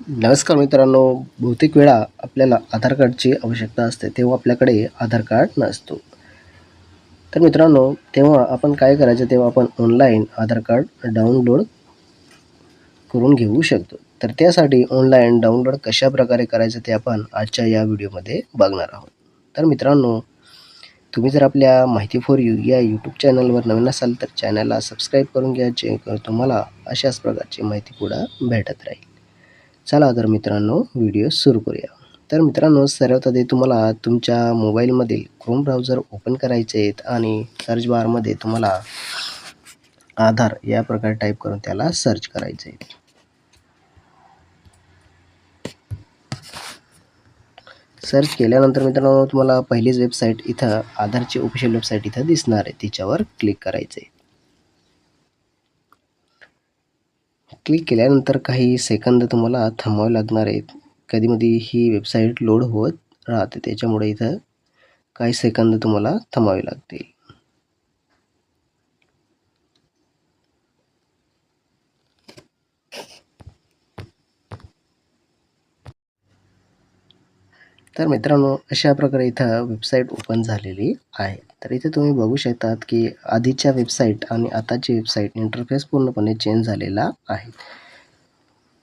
नमस्कार मित्रांनो. बहुतेक वेळा आपल्याला आधार कार्डची आवश्यकता असते, तेव्हा आपल्याकडे आधार कार्ड नसतो. तर मित्रांनो, तेव्हा आपण काय करायचं, तेव्हा आपण ऑनलाईन आधार कार्ड डाउनलोड करून घेऊ शकतो. तर त्यासाठी ऑनलाईन डाउनलोड कशाप्रकारे करायचं ते आपण आजच्या या व्हिडिओमध्ये बघणार आहोत. तर मित्रांनो, तुम्ही जर आपल्या माहिती फॉर यू या यूट्यूब चॅनलवर नवीन असाल तर चॅनलला सबस्क्राईब करून घ्या, जेणेकरून तुम्हाला अशाच प्रकारची माहिती पुढं भेटत राहील. चला तर मित्रांनो, व्हिडिओ सुरू करूया. तर मित्रांनो, सर्वात आधी तुम्हाला तुमच्या मोबाईलमधील क्रोम ब्राउझर ओपन करायचे आहेत आणि सर्च बारमध्ये तुम्हाला आधार या प्रकारे टाईप करून त्याला सर्च करायचे आहे. सर्च केल्यानंतर मित्रांनो, तुम्हाला पहिलीच वेबसाईट इथं आधारची ऑफिशियल वेबसाईट इथं दिसणार आहे, तिच्यावर क्लिक करायचं आहे. क्लिक केल्यानंतर काही सेकंद तुम्हाला थांबावे लागणार आहेत. कधी-मधी ही वेबसाईट लोड होत राहते, त्याच्यामुळे इथं काही सेकंद तुम्हाला थांबावे लागतील. तर मित्रांनो, अशा प्रकारे इथं वेबसाईट ओपन झालेली आहे. तर इथे तुम्ही बघू शकतात की आधीच्या वेबसाईट आणि आताची वेबसाईट इंटरफेस पूर्णपणे चेंज झालेला आहे.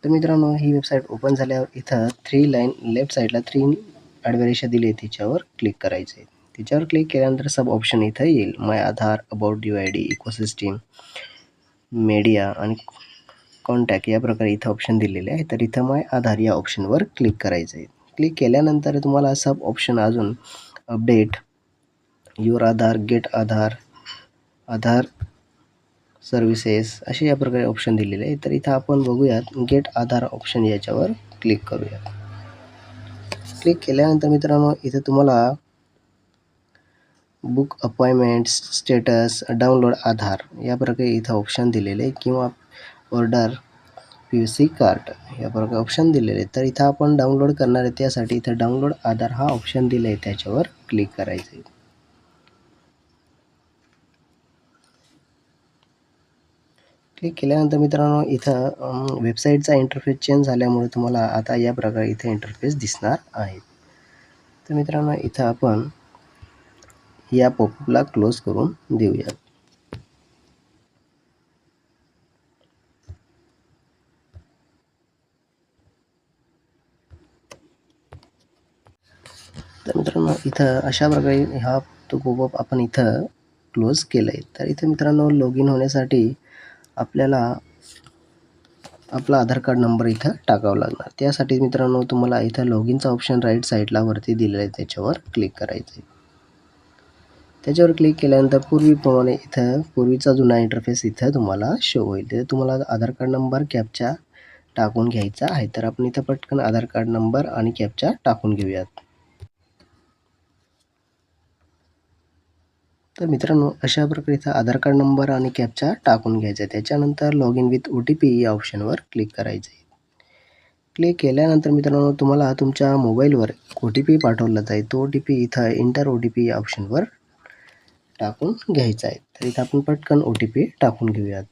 तर मित्रांनो, ही वेबसाईट ओपन झाल्यावर इथं 3 लाईन लेफ्ट साईडला 3 आडव्या रेषा दिली आहे, तिच्यावर क्लिक करायचं आहे. तिच्यावर क्लिक केल्यानंतर सब ऑप्शन इथं येईल. माय आधार, अबाउट UID, इकोसिस्टम, मीडिया आणि कॉन्टॅक्ट या प्रकारे इथं ऑप्शन दिलेले आहे. तर इथं माय आधार या ऑप्शनवर क्लिक करायचं आहे. क्लिक केल्यानंतर तुम्हाला सब ऑप्शन अजून update, your Aadhaar, get Aadhaar, Aadhaar services असे या प्रकारे ऑप्शन दिलेले आहे. तर इथं आपण बघूयात गेट आधार ऑप्शन, याच्यावर क्लिक करूयात. क्लिक केल्यानंतर मित्रांनो, इथं तुम्हाला बुक अपॉइंटमेंट, स्टेटस, डाउनलोड आधार या प्रकारे इथं ऑप्शन दिलेले आहे, किंवा ऑर्डर PVC कार्ड या प्रकारे ऑप्शन दिलेले आहेत. तर इथं आपण डाउनलोड करणार आहे, त्यासाठी इथं डाउनलोड आधार हा ऑप्शन दिला आहे, त्याच्यावर क्लिक करायचं आहे. क्लिक केल्यानंतर मित्रांनो, इथं वेबसाईटचा इंटरफेस चेंज झाल्यामुळे तुम्हाला आता या प्रकारे इथे इंटरफेस दिसणार आहे. तर मित्रांनो, इथं आपण या पॉपअपला क्लोज करून देऊयात. तर मित्रांनो, इथं अशा प्रकारे हा तो पॉपअप आपण इथं क्लोज केला आहे. तर इथं मित्रांनो, लॉग इन होण्यासाठी आपल्याला आपला आधार कार्ड नंबर इथं टाकावा लागणार. त्यासाठी मित्रांनो, तुम्हाला इथं लॉग इनचा ऑप्शन राईट साईडला वरती दिलेला आहे, त्याच्यावर क्लिक करायचं आहे. त्याच्यावर क्लिक केल्यानंतर पूर्वीप्रमाणे इथं पूर्वीचा जुना इंटरफेस इथं तुम्हाला शो होईल. तिथे तुम्हाला आधार कार्ड नंबर, कॅप्चा टाकून घ्यायचा आहे. तर आपण इथं पटकन आधार कार्ड नंबर आणि कॅप्चा टाकून घेऊयात. तर मित्रांनो, अशा प्रकारे इथं आधार कार्ड नंबर आणि कॅप्चा टाकून घ्यायचा आहे. त्याच्यानंतर लॉग इन विथ OTP या ऑप्शनवर क्लिक करायचं आहे. क्लिक केल्यानंतर मित्रांनो, तुम्हाला तुमच्या मोबाईलवर OTP पाठवला जाईल. तो OTP इथं एंटर OTP या ऑप्शनवर टाकून घ्यायचा आहे. तर इथं आपण पटकन OTP टाकून घेऊयात.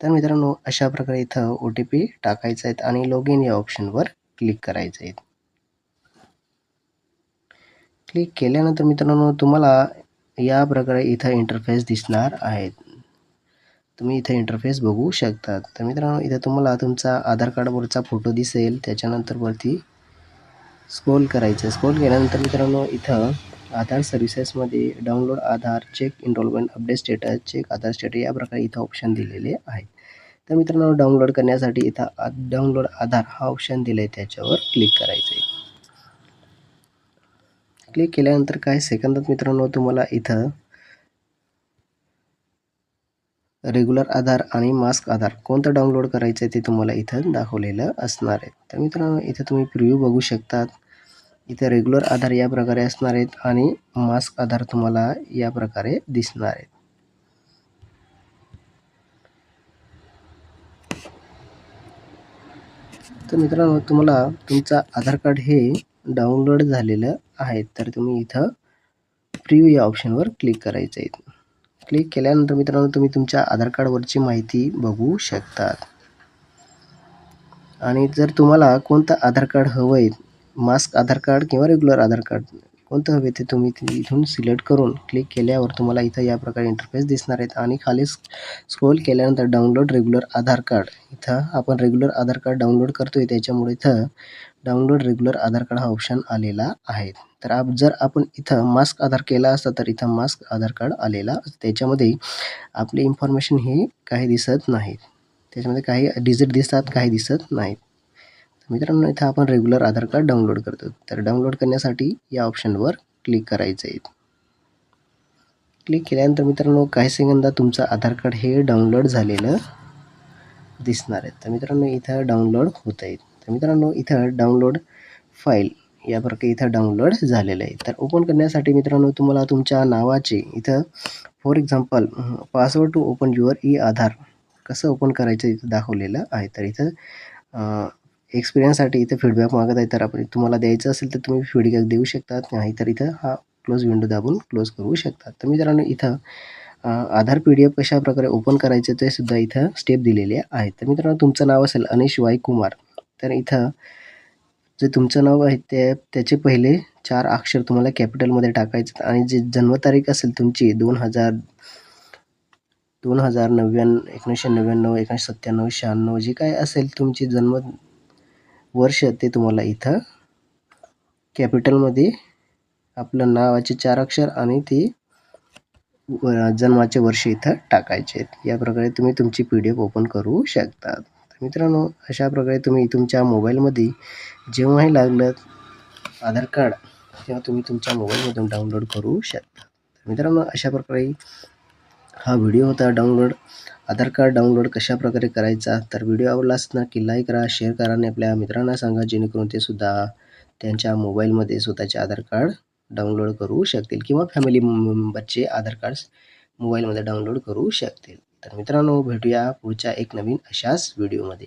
तर मित्रांनो, अशा प्रकारे इथं OTP टाकायचा आहे आणि लॉग इन या ऑप्शनवर क्लिक करायचं आहे. क्लिक केल्यानंतर मित्रांनो, तुम्हाला या प्रकारे इथं इंटरफेस दिसणार आहेत. तुम्ही इथे इंटरफेस बघू शकता. तर मित्रांनो, इथे तुम्हाला तुमचा आधार कार्डवरचा फोटो दिसेल. त्याच्यानंतर वरती स्क्रोल करायचं. स्क्रोल केल्यानंतर मित्रांनो, इथं आधार सर्व्हिसेसमध्ये download Aadhaar, check enrolment, update status, check Aadhaar status या प्रकारे इथं ऑप्शन दिलेले आहेत. तर मित्रांनो, डाउनलोड करण्यासाठी इथं डाउनलोड आधार हा ऑप्शन दिला आहे, त्याच्यावर क्लिक करायचं आहे. क्लिक केल्यानंतर काही सेकंदात मित्रांनो, तुम्हाला इथं रेग्युलर आधार आणि मास्क आधार कोणतं डाउनलोड करायचं आहे ते तुम्हाला इथं दाखवलेलं असणार आहे. तर मित्रांनो, इथं तुम्ही प्रिव्ह्यू बघू शकतात. इथे रेग्युलर आधार या प्रकारे असणार आहेत आणि मास्क आधार तुम्हाला या प्रकारे दिसणार आहेत. तर मित्रांनो, तुम्हाला तुमचा आधार कार्ड हे डाउनलोड झालेलं आहे. तर तुम्ही इथं प्रिव्ह्यू या ऑप्शनवर क्लिक करायचं आहे. क्लिक केल्यानंतर मित्रांनो तुम्ही तुमच्या आधार कार्डवरची माहिती बघू शकता. आणि जर तुम्हाला कोणतं आधार कार्ड हवं आहे, मास्क आधार कार्ड किंवा रेग्युलर आधार कार्ड कोणतं हवे ते तुम्ही इथून सिलेक्ट करून क्लिक केल्यावर तुम्हाला इथं या प्रकारे इंटरफेस दिसणार आहेत. आणि खाली स्क्रोल केल्यानंतर डाउनलोड रेग्युलर आधार कार्ड, इथं आपण रेग्युलर आधार कार्ड डाउनलोड करतोय त्याच्यामुळे इथं डाउनलोड रेग्युलर आधार कार्ड हा ऑप्शन आलेला आहे. तर जर आपण इथं मास्क आधार केला असता तर इथं मास्क आधार कार्ड आलेला, त्याच्यामध्ये आपली इन्फॉर्मेशन ही काही दिसत नाहीत. त्याच्यामध्ये काही डिजिट दिसतात, काही दिसत नाहीत. मित्रांनो इथं आपण रेग्युलर आधार कार्ड डाउनलोड करतो. तर डाउनलोड करण्यासाठी या ऑप्शनवर क्लिक करायचं आहे. क्लिक केल्यानंतर मित्रांनो काही सेकंदात तुमचं आधार कार्ड हे डाउनलोड झालेलं दिसणार आहे. तर मित्रांनो इथं डाउनलोड होत आहे. तर मित्रांनो इथं डाउनलोड फाईल या प्रकारे इथं डाउनलोड झालेलं आहे. तर ओपन करण्यासाठी मित्रांनो तुम्हाला तुमच्या नावाचे इथं for example password to open your Aadhaar कसं ओपन करायचं इथं दाखवलेलं आहे. तर इथं एक्सपिरियन्ससाठी इथं फीडबॅक मागत आहे. तर आपण तुम्हाला द्यायचं असेल तर तुम्ही फीडबॅक देऊ शकतात, नाही तर इथं हा क्लोज विंडो दाबून क्लोज करू शकतात. तर मित्रांनो इथं आधार PDF कशाप्रकारे ओपन करायचं ते सुद्धा इथं स्टेप दिलेले आहेत. तर मित्रांनो तुमचं नाव असेल अनिश वाय कुमार, तर इथं जे तुमचं नाव आहे त्याचे पहिले 4 अक्षर तुम्हाला कॅपिटलमध्ये टाकायचं आणि जी जन्मतारीख असेल तुमची 2099, 1999, 1997, 96 जी काय असेल तुमची वर्ष ते तुम्हाला इथं कॅपिटलमध्ये आपलं नावाचे 4 अक्षर आणि ते जन्माचे वर्ष इथं टाकायचे आहेत. या प्रकारे तुम्ही तुमची PDF ओपन करू शकता. तर मित्रांनो अशा प्रकारे तुम्ही तुमच्या मोबाईलमध्ये जेव्हाही लागलं आधार कार्ड तेव्हा तुम्ही तुमच्या मोबाईलमधून डाउनलोड करू शकता. तर मित्रांनो अशा प्रकारे हा व्हिडिओ होता आधार कार्ड डाउनलोड कशाप्रकारे करायचा. तर व्हिडिओ आवडला असणार की लाईक करा, शेअर करा आणि आपल्या मित्रांना सांगा, जेणेकरून ते सुद्धा त्यांच्या मोबाईलमध्ये स्वतःचे आधार कार्ड डाउनलोड करू शकतील किंवा फॅमिली मेंबरचे आधार कार्ड्स मोबाईलमध्ये डाउनलोड करू शकतील. तर मित्रांनो भेटूया पुढच्या एक नवीन अशाच व्हिडिओमध्ये.